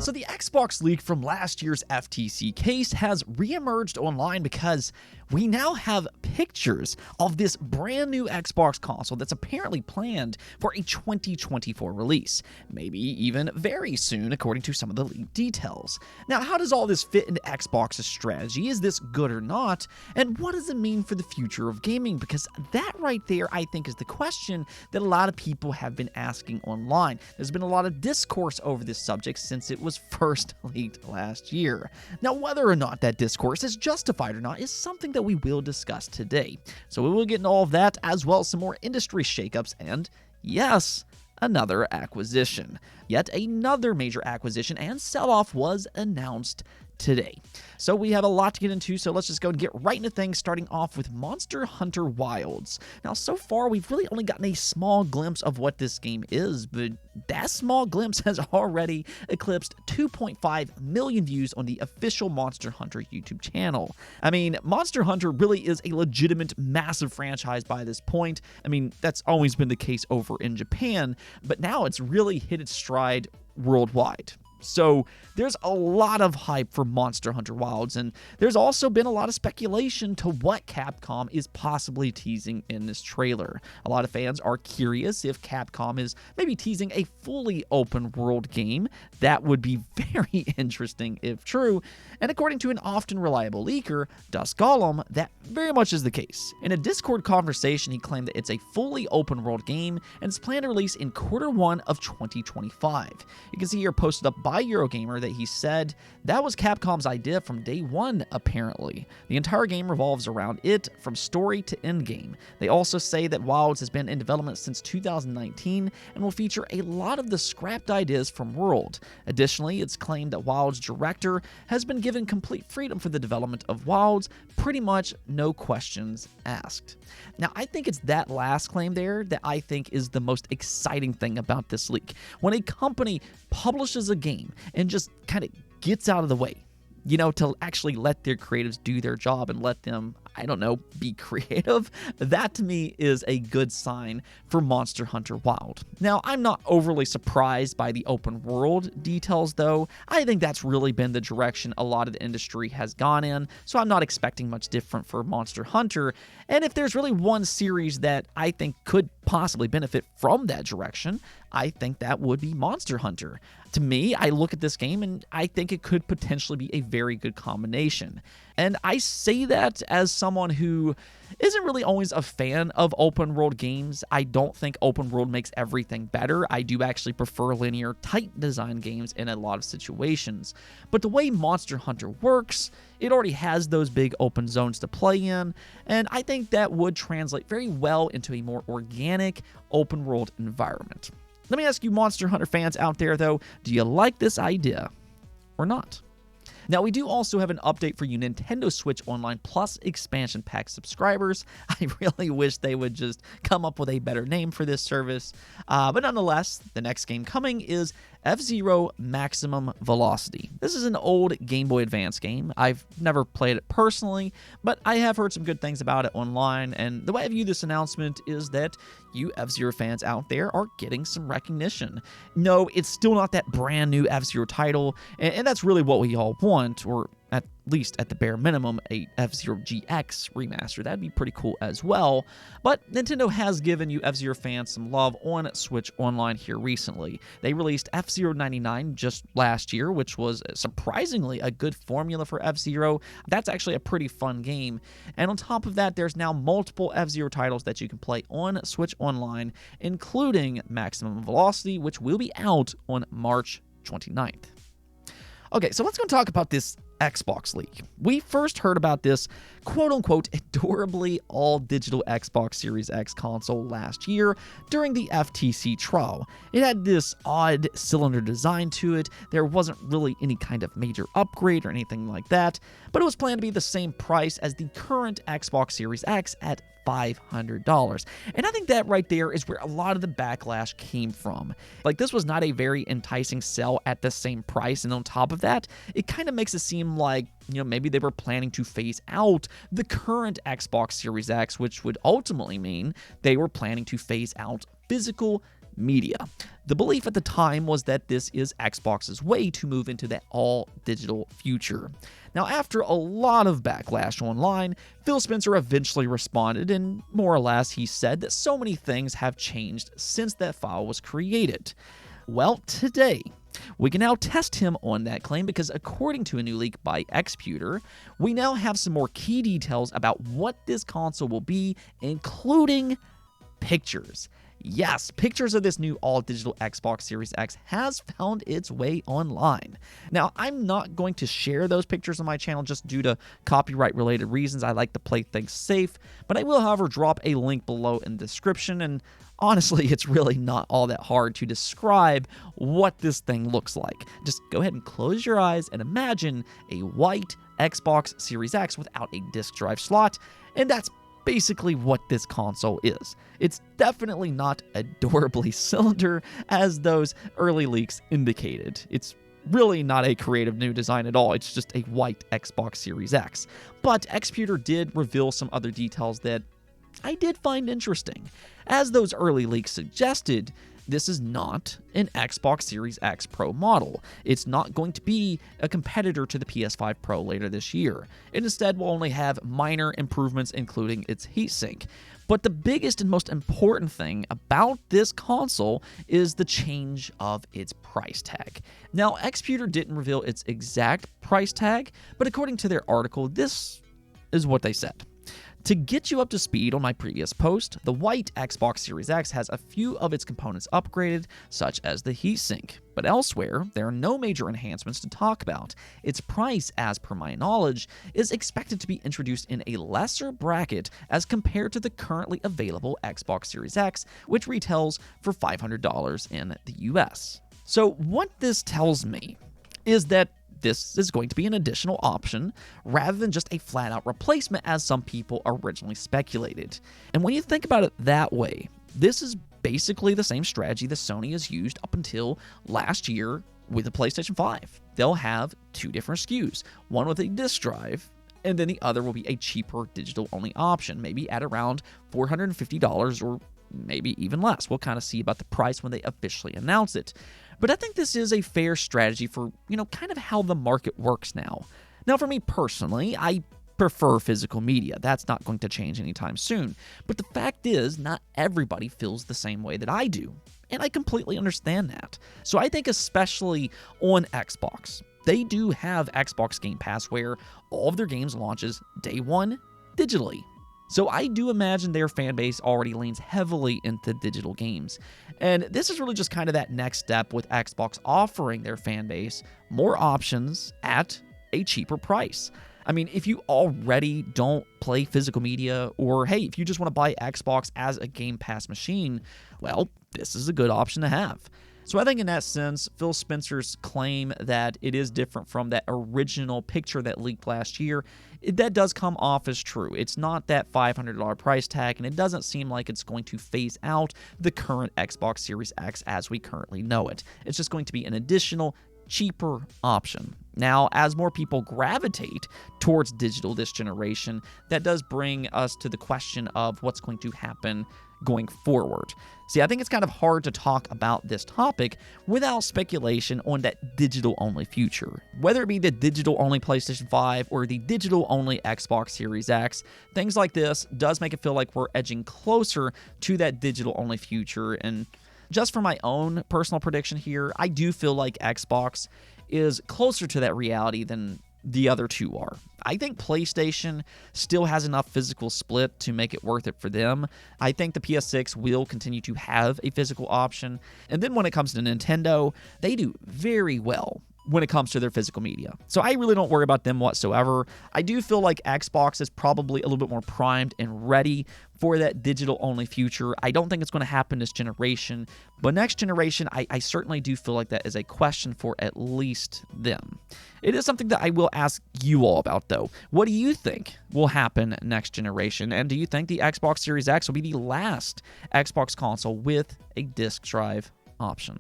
So the Xbox leak from last year's FTC case has reemerged online because we now have pictures of this brand new Xbox console that's apparently planned for a 2024 release, maybe even very soon according to some of the leaked details. Now, how does all this fit into Xbox's strategy? Is this good or not? And what does it mean for the future of gaming? Because that right there, I think, is the question that a lot of people have been asking online. There's been a lot of discourse over this subject since it was first leaked last year. Now, whether or not that discourse is justified or not is something that we will discuss today. So we will get into all of that, as well as some more industry shakeups and, yes, another acquisition. Yet another major acquisition and sell-off was announced today. So we have a lot to get into, so let's just go and get right into things, starting off with Monster Hunter Wilds. Now, so far, we've really only gotten a small glimpse of what this game is, but that small glimpse has already eclipsed 2.5 million views on the official Monster Hunter YouTube channel. I mean, Monster Hunter really is a legitimate, massive franchise by this point. I mean, that's always been the case over in Japan, but now it's really hit its stride worldwide. So there's a lot of hype for Monster Hunter Wilds, and there's also been a lot of speculation to what Capcom is possibly teasing in this trailer. A lot of fans are curious if Capcom is maybe teasing a fully open world game. That would be very interesting if true, and according to an often reliable leaker, Dusk Golem, that very much is the case. In a Discord conversation, he claimed that it's a fully open world game and it's planned to release in Q1 of 2025. You can see here posted up by Eurogamer that he said that was Capcom's idea from day one, apparently. The entire game revolves around it, from story to endgame. They also say that Wilds has been in development since 2019 and will feature a lot of the scrapped ideas from World. Additionally, it's claimed that Wilds' director has been given complete freedom for the development of Wilds, pretty much no questions asked. Now, I think it's that last claim there that I think is the most exciting thing about this leak. When a company publishes a game and just kind of gets out of the way, you know, to actually let their creatives do their job and let them, I don't know, be creative, that to me is a good sign for Monster Hunter Wild. Now, I'm not overly surprised by the open world details, though. I think that's really been the direction a lot of the industry has gone in, so I'm not expecting much different for Monster Hunter. And if there's really one series that I think could possibly benefit from that direction, I think that would be Monster Hunter. To me, I look at this game and I think it could potentially be a very good combination. And I say that as someone who isn't really always a fan of open world games. I don't think open world makes everything better. I do actually prefer linear, tight design games in a lot of situations. But the way Monster Hunter works, it already has those big open zones to play in, and I think that would translate very well into a more organic open world environment. Let me ask you Monster Hunter fans out there, though, do you like this idea or not? Now, we do also have an update for you Nintendo Switch Online Plus expansion pack subscribers. I really wish they would just come up with a better name for this service. But nonetheless, the next game coming is F-Zero Maximum Velocity. This is an old Game Boy Advance game. I've never played it personally, but I have heard some good things about it online, and the way I view this announcement is that you F-Zero fans out there are getting some recognition. No, it's still not that brand new F-Zero title, and that's really what we all want, or at least at the bare minimum, a F-Zero GX remaster. That'd be pretty cool as well. But Nintendo has given you F-Zero fans some love on Switch Online here recently. They released F-Zero 99 just last year, which was surprisingly a good formula for F-Zero. That's actually a pretty fun game. And on top of that, there's now multiple F-Zero titles that you can play on Switch Online, including Maximum Velocity, which will be out on March 29th. Okay, so let's go and talk about this Xbox leak. We first heard about this quote-unquote adorably all-digital Xbox Series X console last year during the FTC trial. It had this odd cylinder design to it. There wasn't really any kind of major upgrade or anything like that, but it was planned to be the same price as the current Xbox Series X at $500. And I think that right there is where a lot of the backlash came from. Like, this was not a very enticing sell at the same price, and on top of that, it kind of makes it seem like, you know, maybe they were planning to phase out the current Xbox Series X, which would ultimately mean they were planning to phase out physical media. The belief at the time was that this is Xbox's way to move into that all-digital future. Now, after a lot of backlash online, Phil Spencer eventually responded, and more or less he said that so many things have changed since that file was created. Well, today, we can now test him on that claim because according to a new leak by Xputer, we now have some more key details about what this console will be, including pictures. Yes, pictures of this new all-digital Xbox Series X has found its way online. Now, I'm not going to share those pictures on my channel just due to copyright-related reasons. I like to play things safe, but I will, however, drop a link below in the description, and honestly, it's really not all that hard to describe what this thing looks like. Just go ahead and close your eyes and imagine a white Xbox Series X without a disc drive slot, and that's basically what this console is. It's definitely not adorably cylinder as those early leaks indicated. It's really not a creative new design at all. It's just a white Xbox Series X. But Xputer did reveal some other details that I did find interesting. As those early leaks suggested, this is not an Xbox Series X Pro model. It's not going to be a competitor to the PS5 Pro later this year. It instead will only have minor improvements, including its heatsink. But the biggest and most important thing about this console is the change of its price tag. Now, Xputer didn't reveal its exact price tag, but according to their article, this is what they said. To get you up to speed on my previous post, the white Xbox Series X has a few of its components upgraded, such as the heatsink. But elsewhere, there are no major enhancements to talk about. Its price, as per my knowledge, is expected to be introduced in a lesser bracket as compared to the currently available Xbox Series X, which retails for $500 in the US. So what this tells me is that this is going to be an additional option rather than just a flat-out replacement as some people originally speculated. And when you think about it that way, this is basically the same strategy that Sony has used up until last year with the PlayStation 5. They'll have two different SKUs, one with a disc drive, and then the other will be a cheaper digital-only option, maybe at around $450 or maybe even less. We'll kind of see about the price when they officially announce it. But I think this is a fair strategy for, kind of how the market works now. Now, for me personally, I prefer physical media. That's not going to change anytime soon. But the fact is, not everybody feels the same way that I do. And I completely understand that. So I think especially on Xbox, they do have Xbox Game Pass where all of their games launches day one digitally. So I do imagine their fan base already leans heavily into digital games. And this is really just kind of that next step with Xbox offering their fan base more options at a cheaper price. I mean, if you already don't play physical media, or hey, if you just want to buy Xbox as a Game Pass machine, well, this is a good option to have. So I think in that sense, Phil Spencer's claim that it is different from that original picture that leaked last year, that does come off as true. It's not that $500 price tag, and it doesn't seem like it's going to phase out the current Xbox Series X as we currently know it. It's just going to be an additional, cheaper option. Now, as more people gravitate towards digital this generation, that does bring us to the question of what's going to happen going forward. See, I think it's kind of hard to talk about this topic without speculation on that digital-only future. Whether it be the digital-only PlayStation 5 or the digital-only Xbox Series X, things like this does make it feel like we're edging closer to that digital-only future. And just for my own personal prediction here, I do feel like Xbox is closer to that reality than the other two are. I think PlayStation still has enough physical split to make it worth it for them. I think the PS6 will continue to have a physical option. And then when it comes to Nintendo, they do very well when it comes to their physical media. So I really don't worry about them whatsoever. I do feel like Xbox is probably a little bit more primed and ready for that digital-only future. I don't think it's going to happen this generation, but next generation, I certainly do feel like that is a question for at least them. It is something that I will ask you all about, though. What do you think will happen next generation? And do you think the Xbox Series X will be the last Xbox console with a disc drive option?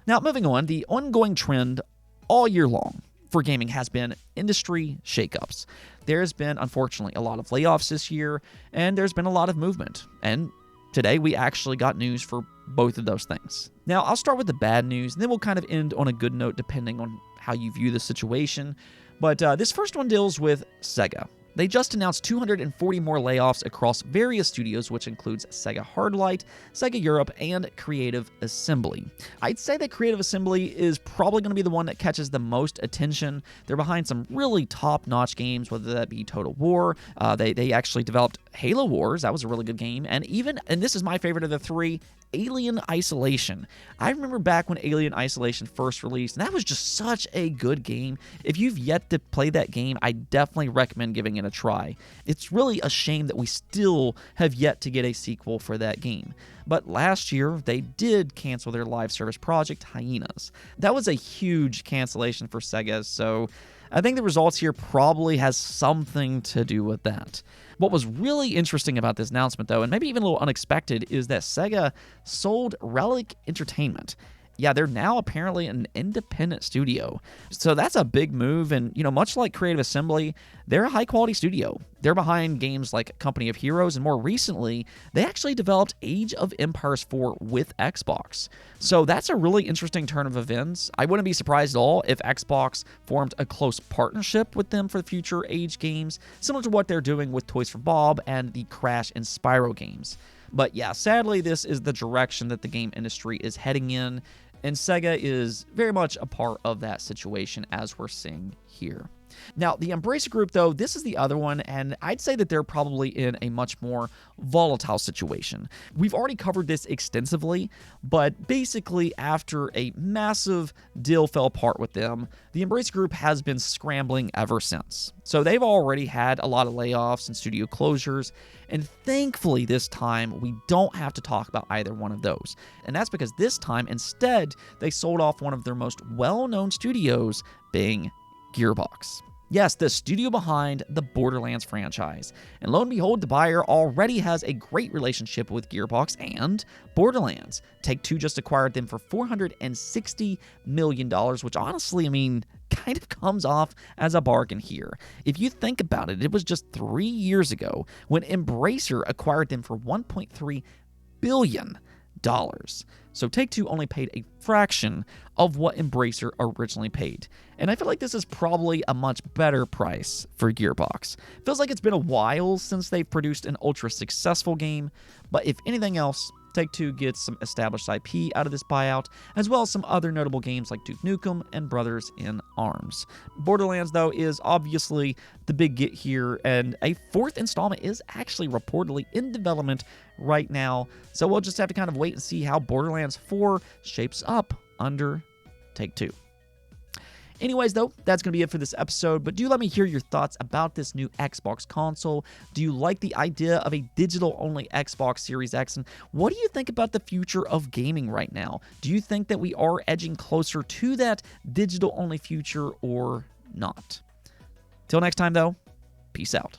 Now, moving on, the ongoing trend all year long for gaming has been industry shakeups. There's been, unfortunately, a lot of layoffs this year, and there's been a lot of movement. And today we actually got news for both of those things. Now, I'll start with the bad news, and then we'll kind of end on a good note depending on how you view the situation. But this first one deals with Sega. They just announced 240 more layoffs across various studios, which includes Sega Hardlight, Sega Europe, and Creative Assembly. I'd say that Creative Assembly is probably going to be the one that catches the most attention. They're behind some really top-notch games, whether that be Total War. They actually developed Halo Wars. That was a really good game. And this is my favorite of the three, Alien Isolation. I remember back when Alien Isolation first released, and that was just such a good game. If you've yet to play that game, I definitely recommend giving it a try. It's really a shame that we still have yet to get a sequel for that game. But last year, they did cancel their live service project, Hyenas. That was a huge cancellation for Sega, so I think the results here probably has something to do with that. What was really interesting about this announcement, though, and maybe even a little unexpected, is that Sega sold Relic Entertainment. Yeah, they're now apparently an independent studio. So that's a big move, and, much like Creative Assembly, they're a high-quality studio. They're behind games like Company of Heroes, and more recently, they actually developed Age of Empires 4 with Xbox. So that's a really interesting turn of events. I wouldn't be surprised at all if Xbox formed a close partnership with them for the future Age games, similar to what they're doing with Toys for Bob and the Crash and Spyro games. But yeah, sadly, this is the direction that the game industry is heading in, and Sega is very much a part of that situation, as we're seeing here. Now, the Embracer Group, though, this is the other one, and I'd say that they're probably in a much more volatile situation. We've already covered this extensively, but basically, after a massive deal fell apart with them, the Embracer Group has been scrambling ever since. So they've already had a lot of layoffs and studio closures, and thankfully this time, we don't have to talk about either one of those. And that's because this time, instead, they sold off one of their most well-known studios, being Gearbox. Yes, the studio behind the Borderlands franchise. And lo and behold, the buyer already has a great relationship with Gearbox and Borderlands. Take-Two just acquired them for $460 million, which honestly, kind of comes off as a bargain here. If you think about it, it was just 3 years ago when Embracer acquired them for $1.3 billion. So Take-Two only paid a fraction of what Embracer originally paid. And I feel like this is probably a much better price for Gearbox. Feels like it's been a while since they've produced an ultra successful game, but if anything else, Take-Two gets some established IP out of this buyout, as well as some other notable games like Duke Nukem and Brothers in Arms. Borderlands, though, is obviously the big get here, and a fourth installment is actually reportedly in development right now, so we'll just have to kind of wait and see how Borderlands 4 shapes up under Take-Two. Anyways, though, that's going to be it for this episode, but do let me hear your thoughts about this new Xbox console. Do you like the idea of a digital-only Xbox Series X, and what do you think about the future of gaming right now? Do you think that we are edging closer to that digital-only future or not? Till next time, though, peace out.